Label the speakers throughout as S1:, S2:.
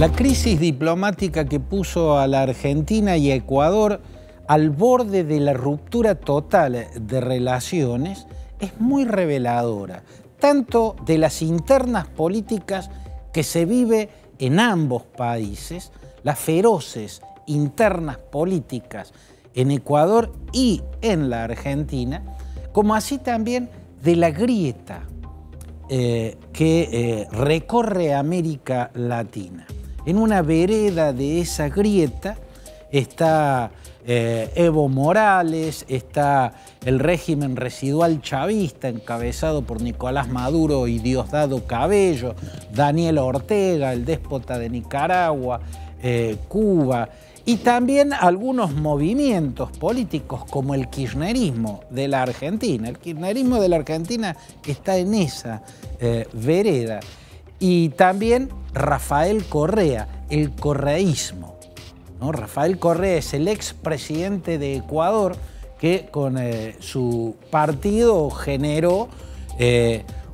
S1: La crisis diplomática que puso a la Argentina y a Ecuador al borde de la ruptura total de relaciones es muy reveladora, tanto de las internas políticas que se vive en ambos países, las feroces internas políticas en Ecuador y en la Argentina, como así también de la grieta que recorre América Latina. En una vereda de esa grieta está Evo Morales, está el régimen residual chavista encabezado por Nicolás Maduro y Diosdado Cabello, Daniel Ortega, el déspota de Nicaragua, Cuba, y también algunos movimientos políticos como el kirchnerismo de la Argentina. El kirchnerismo de la Argentina está en esa vereda. Y también Rafael Correa, el correísmo, ¿no? Rafael Correa es el expresidente de Ecuador que con su partido generó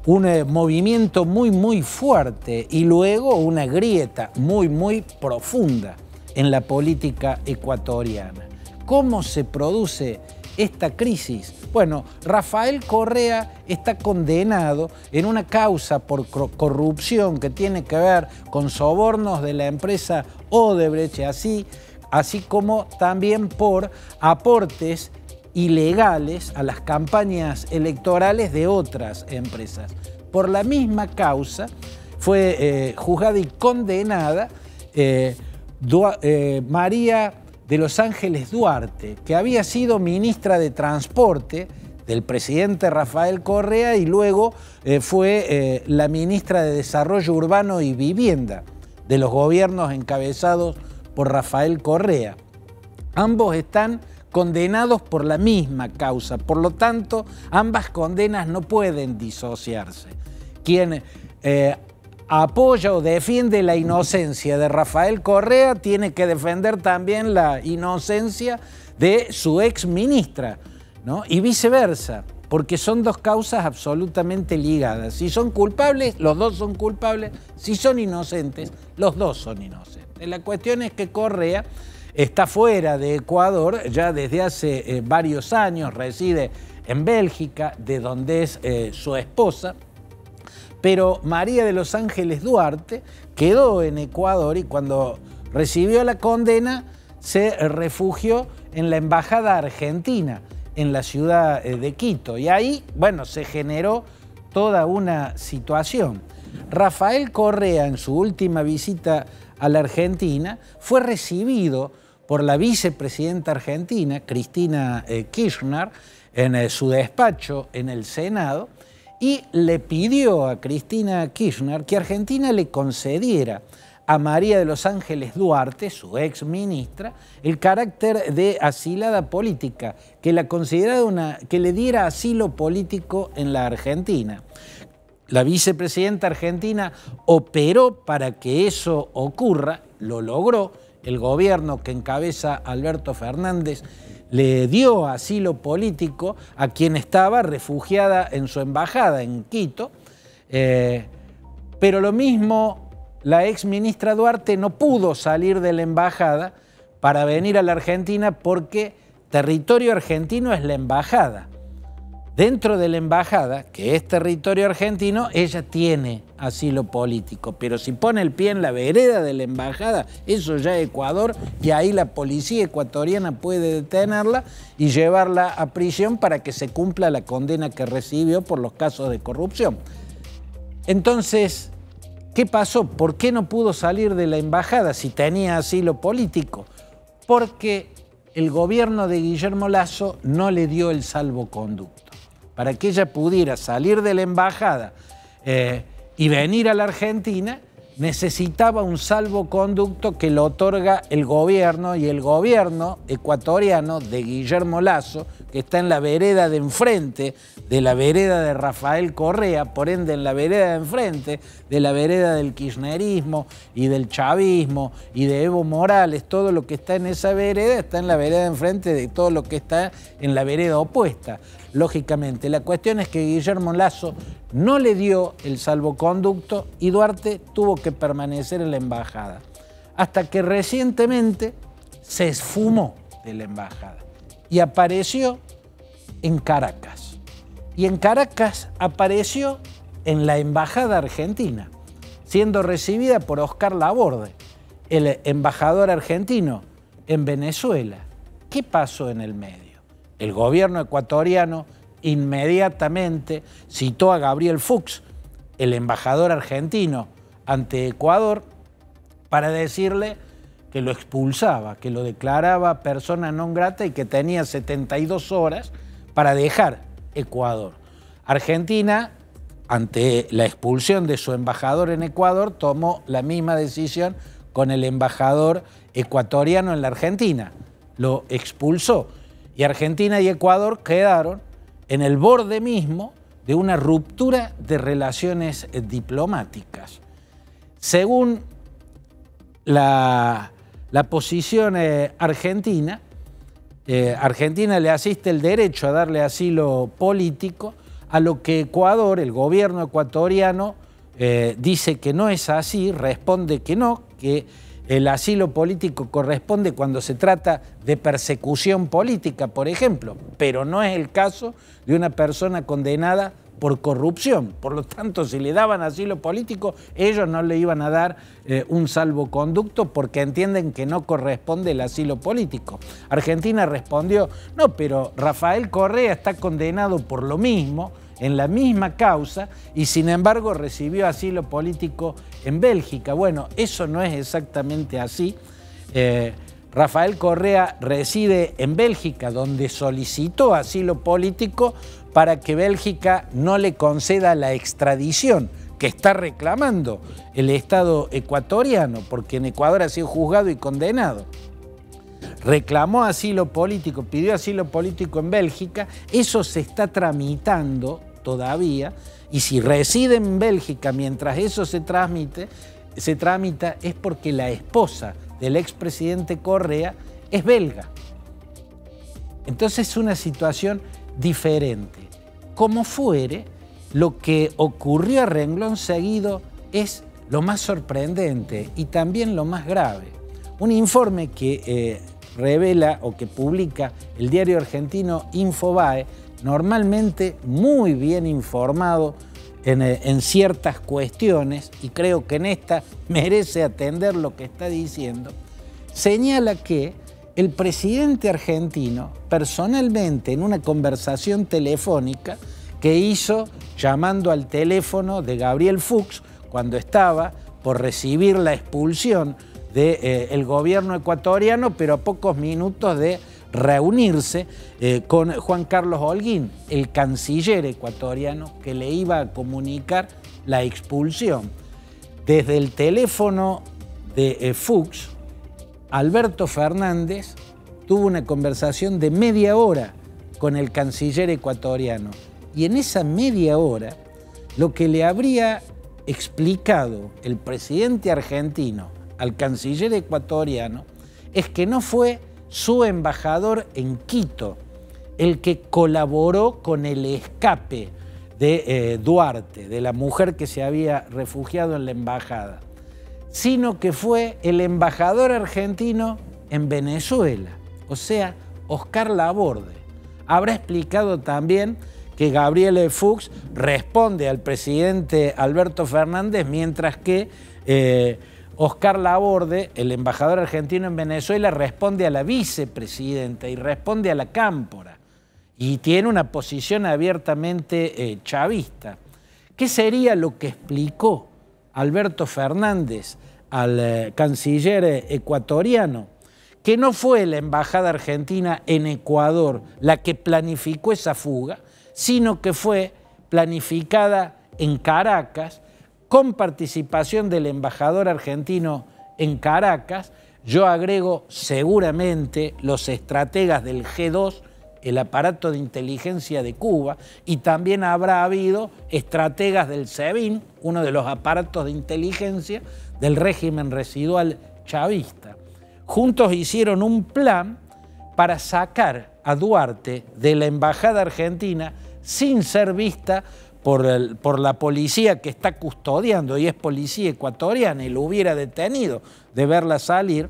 S1: un movimiento muy fuerte y luego una grieta muy profunda en la política ecuatoriana. ¿Cómo se produce esta crisis? Bueno, Rafael Correa está condenado en una causa por corrupción que tiene que ver con sobornos de la empresa Odebrecht, así como también por aportes ilegales a las campañas electorales de otras empresas. Por la misma causa fue juzgada y condenada María de Los Ángeles Duarte, que había sido ministra de Transporte del presidente Rafael Correa y luego fue la ministra de Desarrollo Urbano y Vivienda de los gobiernos encabezados por Rafael Correa. Ambos están condenados por la misma causa, por lo tanto, ambas condenas no pueden disociarse. Quien apoya o defiende la inocencia de Rafael Correa tiene que defender también la inocencia de su ex ministra, ¿no? Y viceversa, porque son dos causas absolutamente ligadas. Si son culpables, los dos son culpables. Si son inocentes, los dos son inocentes. La cuestión es que Correa está fuera de Ecuador ya desde hace varios años, reside en Bélgica, de donde es su esposa. Pero María de Los Ángeles Duarte quedó en Ecuador y cuando recibió la condena se refugió en la embajada argentina en la ciudad de Quito. Y ahí, bueno, se generó toda una situación. Rafael Correa, en su última visita a la Argentina, fue recibido por la vicepresidenta argentina, Cristina Kirchner, en su despacho en el Senado, y le pidió a Cristina Kirchner que Argentina le concediera a María de Los Ángeles Duarte, su ex ministra, el carácter de asilada política, que la considerara que le diera asilo político en la Argentina. La vicepresidenta argentina operó para que eso ocurra, lo logró. El gobierno que encabeza Alberto Fernández le dio asilo político a quien estaba refugiada en su embajada en Quito, pero lo mismo la ex ministra Duarte no pudo salir de la embajada para venir a la Argentina porque territorio argentino es la embajada. Dentro de la embajada, que es territorio argentino, ella tiene asilo político, pero si pone el pie en la vereda de la embajada, eso ya es Ecuador y ahí la policía ecuatoriana puede detenerla y llevarla a prisión para que se cumpla la condena que recibió por los casos de corrupción. Entonces, ¿qué pasó? ¿Por qué no pudo salir de la embajada si tenía asilo político? Porque el gobierno de Guillermo Lasso no le dio el salvoconducto. Para que ella pudiera salir de la embajada y venir a la Argentina, necesitaba un salvoconducto que lo otorga el gobierno, y el gobierno ecuatoriano de Guillermo Lasso, que está en la vereda de enfrente de la vereda de Rafael Correa, por ende en la vereda de enfrente de la vereda del kirchnerismo y del chavismo y de Evo Morales. Todo lo que está en esa vereda está en la vereda de enfrente de todo lo que está en la vereda opuesta, lógicamente. La cuestión es que Guillermo Lasso no le dio el salvoconducto y Duarte tuvo que permanecer en la embajada. hasta que recientemente se esfumó de la embajada y apareció en Caracas. Y en Caracas apareció en la embajada argentina, siendo recibida por Oscar Laborde, el embajador argentino en Venezuela. ¿Qué pasó en el medio? El gobierno ecuatoriano inmediatamente citó a Gabriel Fuchs, el embajador argentino, ante Ecuador para decirle que lo expulsaba, que lo declaraba persona non grata y que tenía 72 horas para dejar Ecuador. Argentina, ante la expulsión de su embajador en Ecuador, tomó la misma decisión con el embajador ecuatoriano en la Argentina. Lo expulsó y Argentina y Ecuador quedaron en el borde mismo de una ruptura de relaciones diplomáticas. Según la posición argentina, Argentina le asiste el derecho a darle asilo político, a lo que Ecuador, el gobierno ecuatoriano, dice que no es así, responde que no, que el asilo político corresponde cuando se trata de persecución política, por ejemplo, pero no es el caso de una persona condenada por corrupción. Por lo tanto, si le daban asilo político, ellos no le iban a dar un salvoconducto porque entienden que no corresponde el asilo político. Argentina respondió, no, pero Rafael Correa está condenado por lo mismo, en la misma causa, y sin embargo recibió asilo político en Bélgica. Bueno, eso no es exactamente así. Rafael Correa reside en Bélgica, donde solicitó asilo político para que Bélgica no le conceda la extradición que está reclamando el Estado ecuatoriano, porque en Ecuador ha sido juzgado y condenado. Reclamó asilo político, pidió asilo político en Bélgica, eso se está tramitando todavía, y si reside en Bélgica mientras eso se tramita, es porque la esposa del expresidente Correa es belga. Entonces es una situación diferente. Como fuere, lo que ocurrió a renglón seguido es lo más sorprendente y también lo más grave. Un informe que revela o que publica el diario argentino Infobae, normalmente muy bien informado en ciertas cuestiones, y creo que en esta merece atender lo que está diciendo, señala que el presidente argentino, personalmente en una conversación telefónica que hizo llamando al teléfono de Gabriel Fuchs cuando estaba por recibir la expulsión del gobierno ecuatoriano, pero a pocos minutos de reunirse con Juan Carlos Holguín, el canciller ecuatoriano que le iba a comunicar la expulsión. Desde el teléfono de Fuchs, Alberto Fernández tuvo una conversación de media hora con el canciller ecuatoriano, y en esa media hora lo que le habría explicado el presidente argentino al canciller ecuatoriano es que no fue su embajador en Quito el que colaboró con el escape de Duarte, de la mujer que se había refugiado en la embajada, sino que fue el embajador argentino en Venezuela, o sea, Oscar Laborde. Habrá explicado también que Gabriel Fuchs responde al presidente Alberto Fernández, mientras que Oscar Laborde, el embajador argentino en Venezuela, responde a la vicepresidenta y responde a la cámpora, y tiene una posición abiertamente chavista. ¿Qué sería lo que explicó Alberto Fernández al canciller ecuatoriano? Que no fue la embajada argentina en Ecuador la que planificó esa fuga, sino que fue planificada en Caracas, con participación del embajador argentino en Caracas. Yo agrego seguramente los estrategas del G2, el aparato de inteligencia de Cuba, y también habrá habido estrategas del SEBIN, uno de los aparatos de inteligencia del régimen residual chavista. Juntos hicieron un plan para sacar a Duarte de la embajada argentina sin ser vista por la policía que está custodiando, y es policía ecuatoriana, y lo hubiera detenido de verla salir,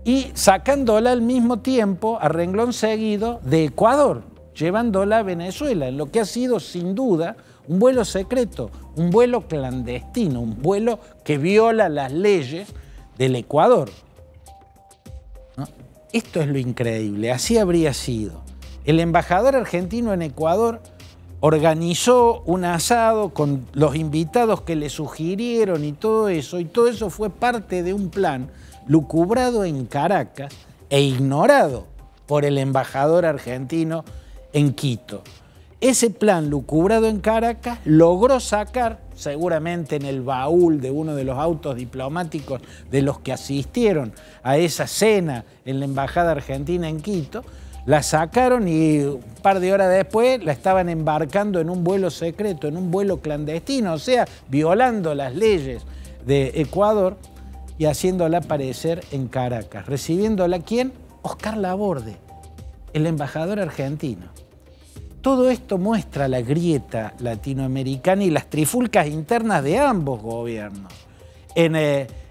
S1: y sacándola al mismo tiempo, a renglón seguido, de Ecuador, llevándola a Venezuela, en lo que ha sido sin duda un vuelo secreto, un vuelo clandestino, un vuelo que viola las leyes del Ecuador, ¿no? Esto es lo increíble, así habría sido. El embajador argentino en Ecuador organizó un asado con los invitados que le sugirieron y todo eso fue parte de un plan lucubrado en Caracas e ignorado por el embajador argentino en Quito. Ese plan lucubrado en Caracas logró sacar, seguramente en el baúl de uno de los autos diplomáticos de los que asistieron a esa cena en la embajada argentina en Quito, la sacaron y un par de horas después la estaban embarcando en un vuelo secreto, en un vuelo clandestino, o sea, violando las leyes de Ecuador y haciéndola aparecer en Caracas. ¿Recibiéndola quién? Oscar Laborde, el embajador argentino. Todo esto muestra la grieta latinoamericana y las trifulcas internas de ambos gobiernos. En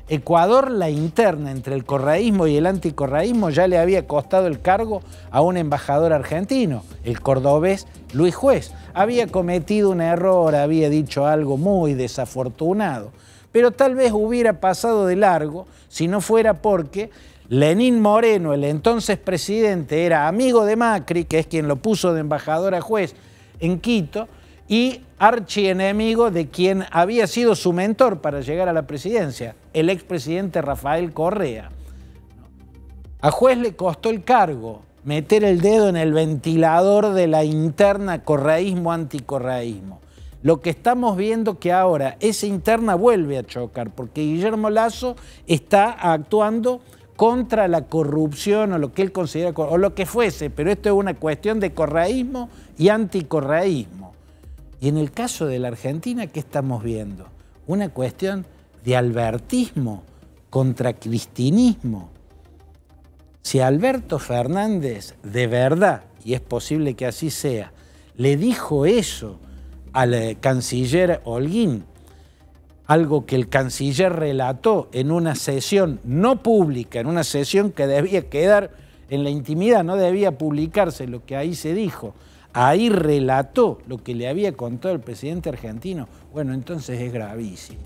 S1: Ecuador, la interna entre el correísmo y el anticorreísmo ya le había costado el cargo a un embajador argentino, el cordobés Luis Juez. Había cometido un error, había dicho algo muy desafortunado, pero tal vez hubiera pasado de largo si no fuera porque Lenín Moreno, el entonces presidente, era amigo de Macri, que es quien lo puso de embajador a Juez en Quito, y archienemigo de quien había sido su mentor para llegar a la presidencia, el expresidente Rafael Correa. A Juez le costó el cargo meter el dedo en el ventilador de la interna correísmo-anticorreísmo. Lo que estamos viendo que ahora esa interna vuelve a chocar, porque Guillermo Lasso está actuando contra la corrupción o lo que él considera, o lo que fuese, pero esto es una cuestión de correísmo y anticorreísmo. Y en el caso de la Argentina, ¿qué estamos viendo? Una cuestión de albertismo contra cristinismo. Si Alberto Fernández de verdad, y es posible que así sea, le dijo eso al canciller Holguín, algo que el canciller relató en una sesión no pública, en una sesión que debía quedar en la intimidad, no debía publicarse lo que ahí se dijo. Ahí relató lo que le había contado el presidente argentino. Bueno, entonces es gravísimo.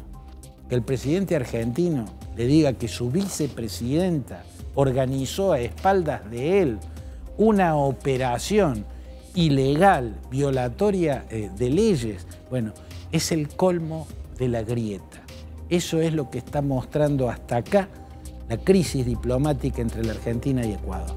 S1: Que el presidente argentino le diga que su vicepresidenta organizó a espaldas de él una operación ilegal, violatoria de leyes, bueno, es el colmo de la grieta. Eso es lo que está mostrando hasta acá la crisis diplomática entre la Argentina y Ecuador.